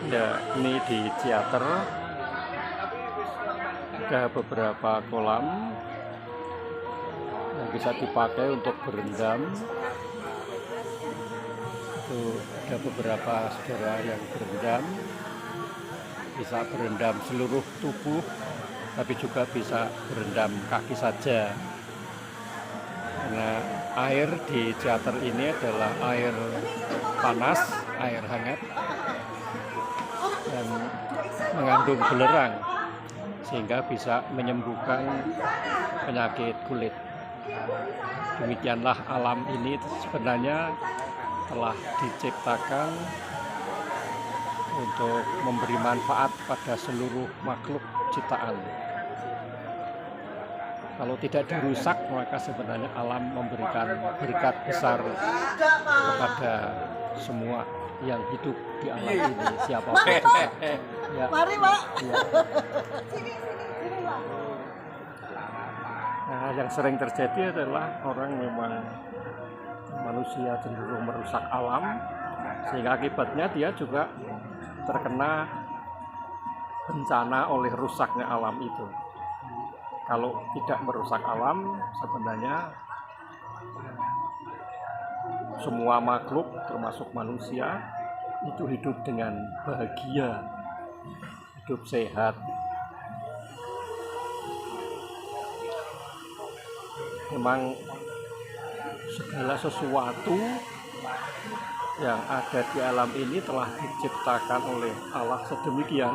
Ya, ini di teater ada beberapa kolam yang bisa dipakai untuk berendam. Itu ada beberapa saudara yang berendam, bisa berendam seluruh tubuh, tapi juga bisa berendam kaki saja. Karena air di teater ini adalah air panas, air hangat, dan mengandung belerang sehingga bisa menyembuhkan penyakit kulit. Demikianlah alam ini sebenarnya telah diciptakan untuk memberi manfaat pada seluruh makhluk ciptaan. Kalau tidak dirusak, maka sebenarnya alam memberikan berkat besar kepada semua yang hidup di alam ini, siapapun juga. Ya. Mari, Pak. Ya. Nah, yang sering terjadi adalah orang memang manusia cenderung merusak alam, sehingga akibatnya dia juga terkena bencana oleh rusaknya alam itu. Kalau tidak merusak alam, sebenarnya semua makhluk termasuk manusia itu hidup dengan bahagia, hidup sehat. Memang segala sesuatu yang ada di alam ini telah diciptakan oleh Allah sedemikian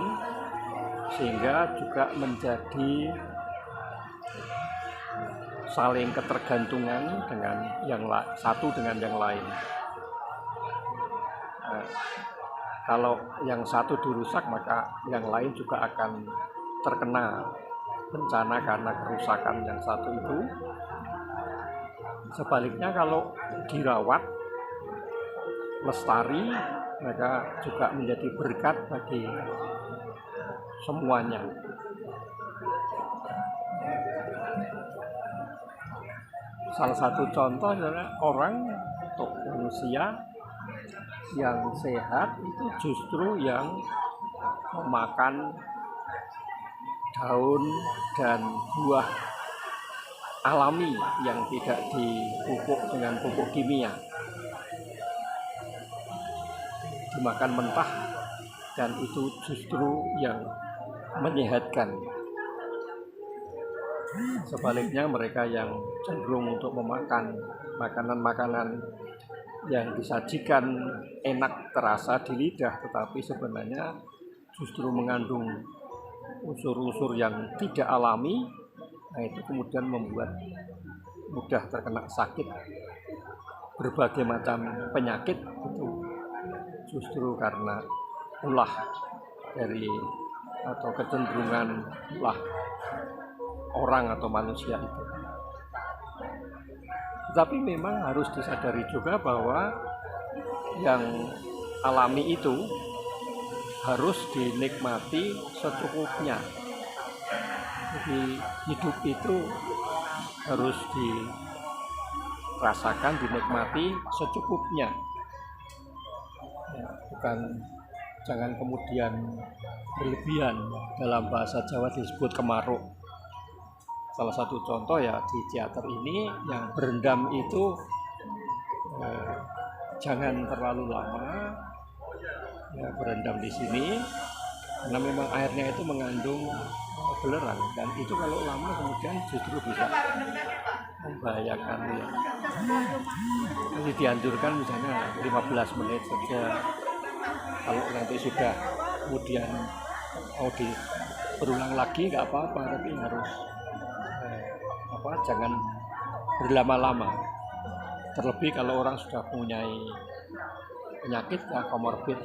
sehingga juga menjadi saling ketergantungan dengan yang satu dengan yang lain. Nah, kalau yang satu dirusak, maka yang lain juga akan terkena bencana karena kerusakan yang satu itu. Sebaliknya kalau dirawat, lestari, maka juga menjadi berkat bagi semuanya. Salah satu contoh adalah orang atau manusia yang sehat itu justru yang memakan daun dan buah alami yang tidak dipupuk dengan pupuk kimia, dimakan mentah, dan itu justru yang menyehatkan. Sebaliknya mereka yang cenderung untuk memakan makanan-makanan yang disajikan enak terasa di lidah, tetapi sebenarnya justru mengandung unsur-unsur yang tidak alami, nah itu kemudian membuat mudah terkena sakit, berbagai macam penyakit itu justru karena ulah dari atau kecenderungan ulah orang atau manusia itu. Tapi memang harus disadari juga bahwa yang alami itu harus dinikmati secukupnya. Jadi hidup itu harus dirasakan, dinikmati secukupnya. Ya, bukan jangan kemudian berlebihan. Dalam bahasa Jawa disebut kemaruk. Salah satu contoh ya di teater ini yang berendam itu jangan terlalu lama ya berendam di sini, karena memang airnya itu mengandung belerang, dan itu kalau lama kemudian justru bisa membahayakan ya. Jadi dianjurkan misalnya 15 menit saja. Kalau nanti sudah kemudian mau berulang lagi nggak apa-apa, tapi harus jangan berlama-lama. Terlebih kalau orang sudah mempunyai penyakit ya komorbid,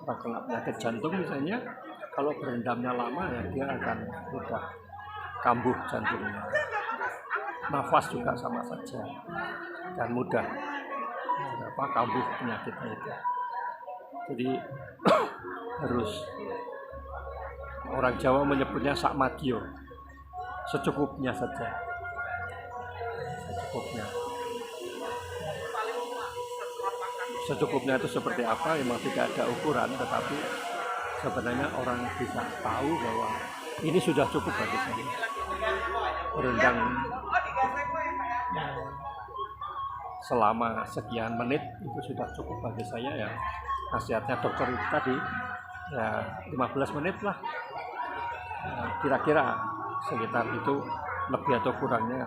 orang kena penyakit jantung misalnya, kalau berendamnya lama ya dia akan mudah kambuh jantungnya. Nafas juga sama saja dan mudah kambuh penyakitnya itu. Jadi harus, orang Jawa menyebutnya sakmadyo, secukupnya saja. Secukupnya itu seperti apa? Memang tidak ada ukuran, tetapi sebenarnya orang bisa tahu bahwa ini sudah cukup bagi saya. Berendam selama sekian menit itu sudah cukup bagi saya ya. Nasihatnya dokter itu tadi ya 15 menit lah. Kira-kira sekitar itu, lebih atau kurangnya.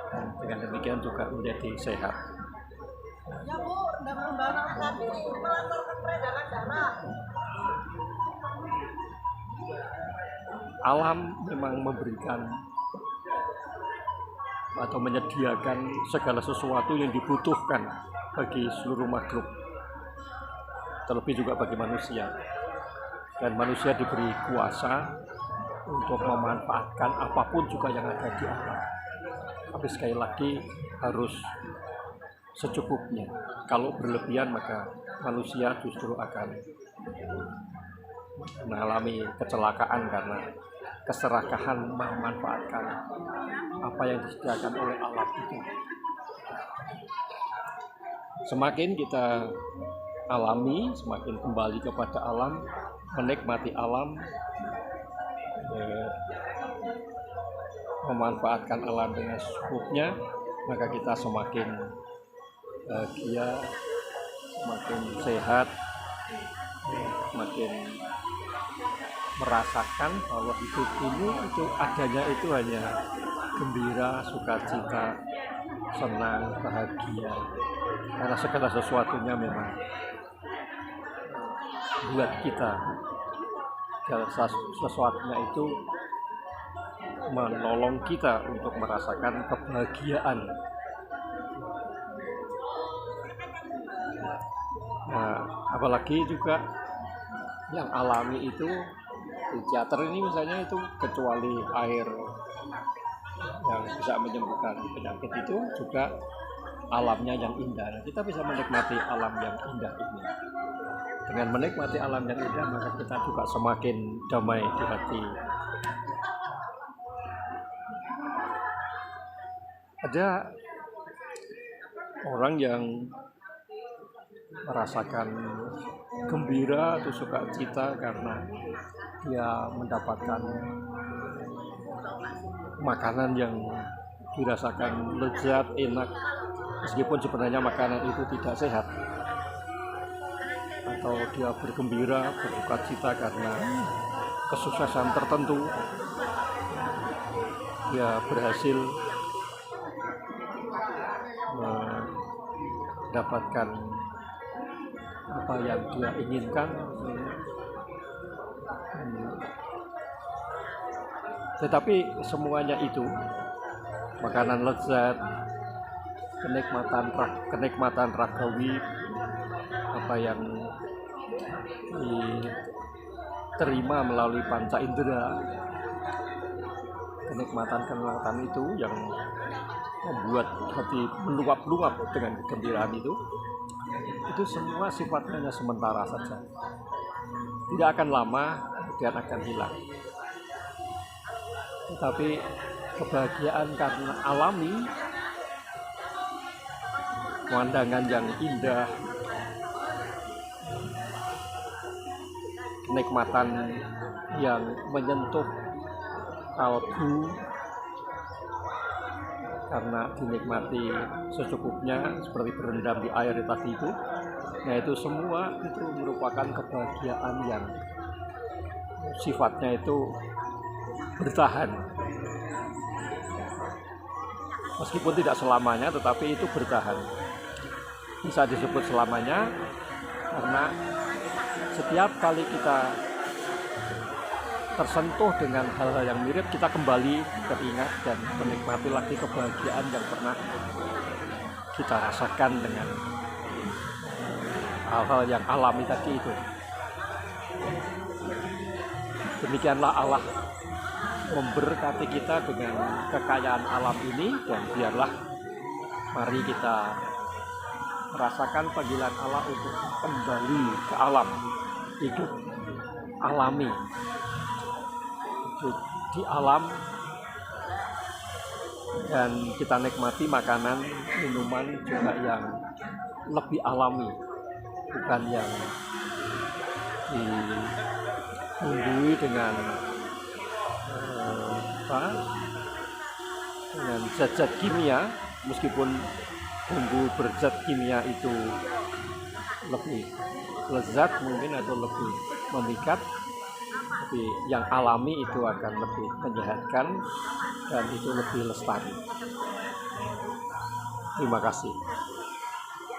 Dan dengan demikian juga menjadi sehat. Ya Bu, tadi melaporkan peredaran darah. Alam memang memberikan atau menyediakan segala sesuatu yang dibutuhkan bagi seluruh makhluk, terlebih juga bagi manusia. Dan manusia diberi kuasa untuk memanfaatkan apapun juga yang ada di alam. Tapi sekali lagi harus secukupnya. Kalau berlebihan maka manusia justru akan mengalami kecelakaan karena keserakahan memanfaatkan apa yang disediakan oleh alam itu. Semakin kita alami, semakin kembali kepada alam, menikmati alam, memanfaatkan alam dengan secukupnya, maka kita semakin bahagia, semakin sehat, semakin merasakan bahwa hidup ini itu adanya itu hanya gembira, sukacita, senang, bahagia. Karena segala sesuatunya memang buat kita. Segala sesuatunya itu menolong kita untuk merasakan kebahagiaan. Nah, apalagi juga yang alami itu di teater ini misalnya itu, kecuali air yang bisa menyembuhkan penyakit itu juga alamnya yang indah. Nah, kita bisa menikmati alam yang indah ini. Dengan menikmati alam yang indah maka kita juga semakin damai di hati. Ada orang yang merasakan gembira atau sukacita karena dia mendapatkan makanan yang dirasakan lezat, enak, meskipun sebenarnya makanan itu tidak sehat. Atau dia bergembira, bersukacita karena kesuksesan tertentu, dia berhasil mendapatkan apa yang dia inginkan. Tetapi semuanya itu, makanan lezat, kenikmatan ragawi, apa yang diterima melalui panca indera, kenikmatan itu yang membuat hati meluap-luap dengan kegembiraan itu semua sifatnya hanya sementara saja, tidak akan lama kemudian akan hilang. Tetapi kebahagiaan karena alami, pemandangan yang indah, kenikmatan yang menyentuh kalbu karena dinikmati secukupnya seperti berendam di air tadi itu. Nah, itu semua itu merupakan kebahagiaan yang sifatnya itu bertahan. Meskipun tidak selamanya, tetapi itu bertahan. Bisa disebut selamanya karena setiap kali kita tersentuh dengan hal-hal yang mirip, kita kembali teringat dan menikmati lagi kebahagiaan yang pernah kita rasakan dengan hal-hal yang alami tadi itu. Demikianlah Allah memberkati kita dengan kekayaan alam ini, dan biarlah mari kita merasakan panggilan Allah untuk kembali ke alam, hidup alami, hidup di alam, dan kita nikmati makanan, minuman juga yang lebih alami, bukan yang bumbui dengan apa, dengan zat-zat kimia, meskipun bumbu berzat kimia itu lebih lezat mungkin atau lebih memikat, tapi yang alami itu akan lebih menyehatkan dan itu lebih lestari. Terima kasih.